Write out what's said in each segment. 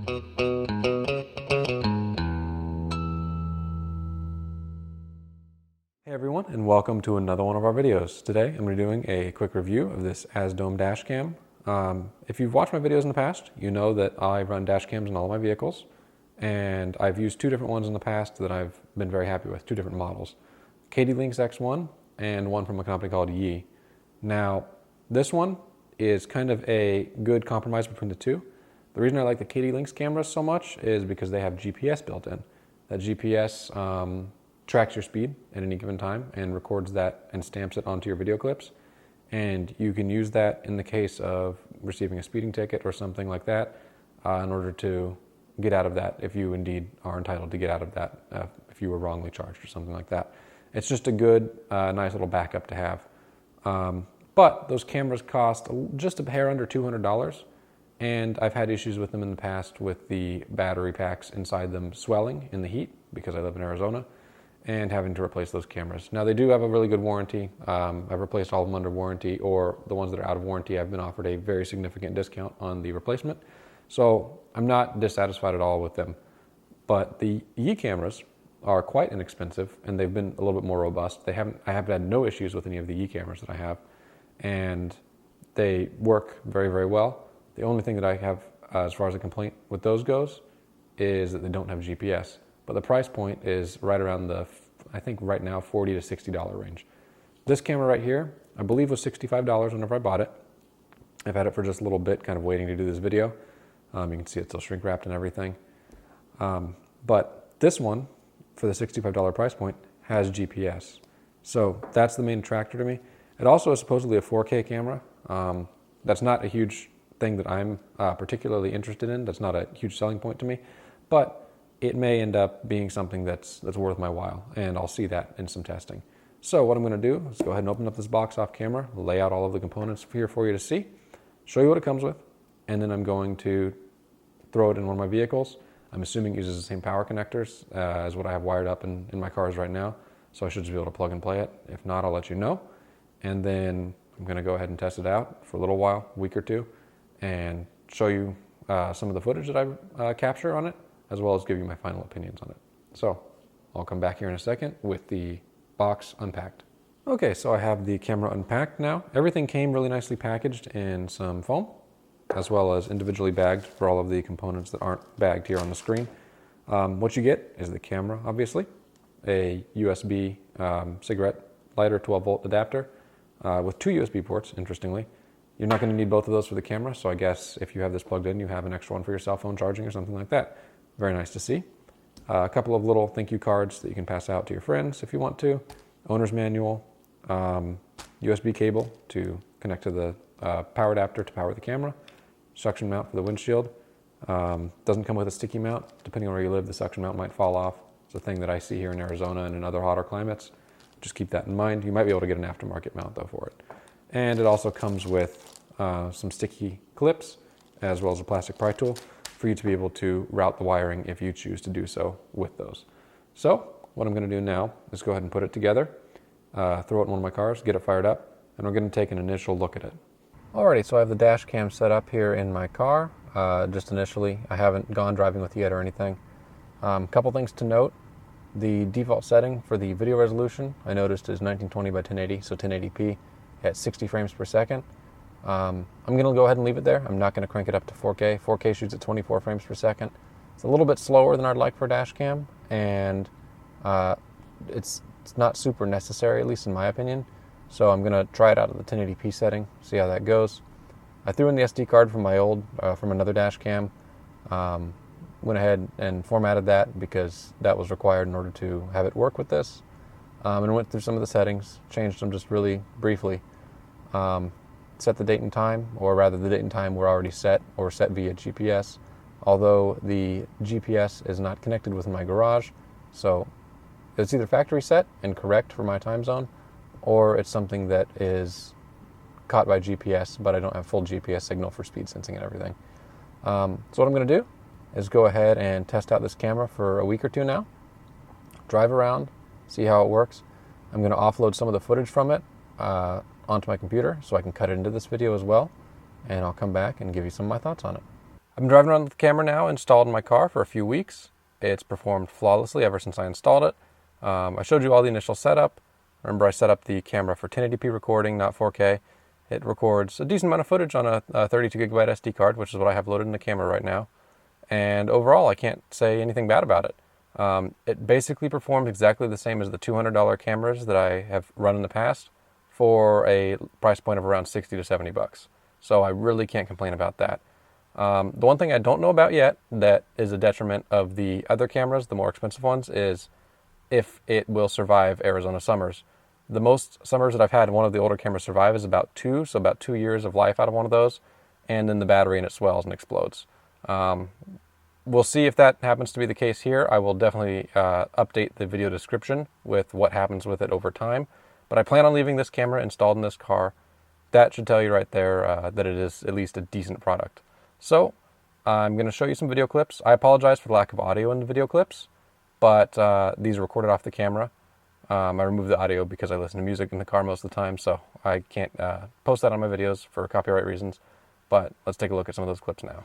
Hey everyone, and welcome to another one of our videos. Today I'm going to be doing a quick review of this AZDOME dash cam. If you've watched my videos in the past, you know that I run dash cams in all of my vehicles, and I've used two different ones in the past that I've been very happy with, two different models. Katie Lynx X1 and one from a company called Yi. Now, this one is kind of a good compromise between the two. The reason I like the Katie Lynx cameras so much is because they have GPS built in. That GPS tracks your speed at any given time and records that and stamps it onto your video clips. And you can use that in the case of receiving a speeding ticket or something like that in order to get out of that, if you indeed are entitled to get out of that, if you were wrongly charged or something like that. It's just a good, nice little backup to have. But those cameras cost just a hair under $200. And I've had issues with them in the past with the battery packs inside them swelling in the heat because I live in Arizona, and having to replace those cameras. Now, they do have a really good warranty. I've replaced all of them under warranty, or the ones that are out of warranty, I've been offered a very significant discount on the replacement. So I'm not dissatisfied at all with them. But the Yi cameras are quite inexpensive, and they've been a little bit more robust. I have had no issues with any of the Yi cameras that I have, and they work very, very well. The only thing that I have as far as a complaint with those goes is that they don't have GPS. But the price point is right around the, I think right now, $40 to $60 range. This camera right here, I believe was $65 whenever I bought it. I've had it for just a little bit, kind of waiting to do this video. You can see it's still shrink wrapped and everything. But this one, for the $65 price point, has GPS. So that's the main attractor to me. It also is supposedly a 4K camera. That's not a huge thing that I'm particularly interested in. That's not a huge selling point to me. But it may end up being something that's worth my while, and I'll see that in some testing. So what I'm going to do is go ahead and open up this box off camera, lay out all of the components here for you to see, show you what it comes with, and then I'm going to throw it in one of my vehicles. I'm assuming it uses the same power connectors as what I have wired up in my cars right now, so I should just be able to plug and play it. If not, I'll let you know. And then I'm going to go ahead and test it out for a little while, a week or two, and show you some of the footage that I capture on it, as well as give you my final opinions on it. So I'll come back here in a second with the box unpacked. Okay, so I have the camera unpacked now. Everything came really nicely packaged in some foam, as well as individually bagged for all of the components that aren't bagged here on the screen. What you get is the camera, obviously, a USB cigarette lighter 12-volt adapter with two USB ports, interestingly. You're not going to need both of those for the camera, so I guess if you have this plugged in, you have an extra one for your cell phone charging or something like that. Very nice to see. A couple of little thank you cards that you can pass out to your friends if you want to. Owner's manual, USB cable to connect to the power adapter to power the camera, suction mount for the windshield. Doesn't come with a sticky mount. Depending on where you live, the suction mount might fall off. It's a thing that I see here in Arizona and in other hotter climates. Just keep that in mind. You might be able to get an aftermarket mount though for it. And it also comes with some sticky clips as well as a plastic pry tool for you to be able to route the wiring if you choose to do so with those. So what I'm going to do now is go ahead and put it together, throw it in one of my cars, get it fired up, and we're going to take an initial look at it. Alrighty, so I have the dash cam set up here in my car, just initially. I haven't gone driving with it yet or anything. Couple things to note. The default setting for the video resolution I noticed is 1920 by 1080, so 1080p at 60 frames per second. I'm going to go ahead and leave it there. I'm not going to crank it up to 4K. 4K shoots at 24 frames per second. It's a little bit slower than I'd like for a dash cam, and it's not super necessary, at least in my opinion. So I'm going to try it out at the 1080p setting, see how that goes. I threw in the SD card from my old, from another dash cam. Went ahead and formatted that because that was required in order to have it work with this. And went through some of the settings, changed them just really briefly. Set the date and time, or rather the date and time were already set or set via GPS, although the GPS is not connected with my garage, so it's either factory set and correct for my time zone, or it's something that is caught by GPS, but I don't have full GPS signal for speed sensing and everything. So what I'm going to do is go ahead and test out this camera for a week or two now, drive around, see how it works. I'm going to offload some of the footage from it onto my computer so I can cut it into this video as well, and I'll come back and give you some of my thoughts on it. I've been driving around with the camera now installed in my car for a few weeks. It's performed flawlessly ever since I installed it. I showed you all the initial setup. Remember, I set up the camera for 1080p recording, not 4K. It records a decent amount of footage on a 32 gigabyte SD card, which is what I have loaded in the camera right now. And overall, I can't say anything bad about it. It basically performs exactly the same as the $200 cameras that I have run in the past for a price point of around 60 to 70 bucks. So I really can't complain about that. The one thing I don't know about yet that is a detriment of the other cameras, the more expensive ones, is if it will survive Arizona summers. The most summers that I've had one of the older cameras survive is about 2 years of life out of one of those, and then the battery and it swells and explodes. We'll see if that happens to be the case here. I will definitely update the video description with what happens with it over time, but I plan on leaving this camera installed in this car. That should tell you right there that it is at least a decent product. So I'm going to show you some video clips. I apologize for the lack of audio in the video clips, but these are recorded off the camera. I removed the audio because I listen to music in the car most of the time, so I can't post that on my videos for copyright reasons. But let's take a look at some of those clips now.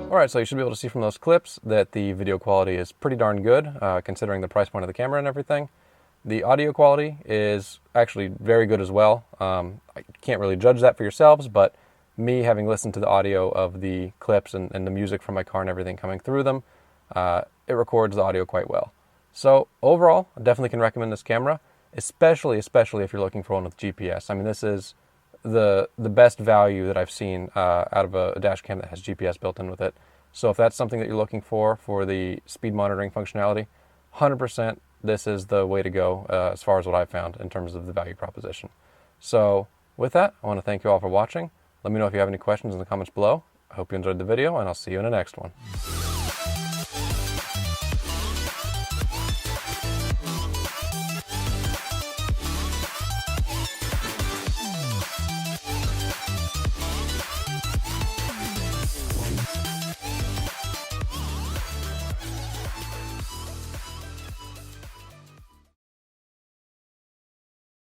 Alright, so you should be able to see from those clips that the video quality is pretty darn good, considering the price point of the camera and everything. The audio quality is actually very good as well. I can't really judge that for yourselves, but me having listened to the audio of the clips and the music from my car and everything coming through them, it records the audio quite well. So overall, I definitely can recommend this camera, especially if you're looking for one with GPS. I mean, this is the best value that I've seen out of a dash cam that has GPS built in with it. So if that's something that you're looking for the speed monitoring functionality, 100% this is the way to go as far as what I've found in terms of the value proposition. So with that, I want to thank you all for watching. Let me know if you have any questions in the comments below. I hope you enjoyed the video, and I'll see you in the next one.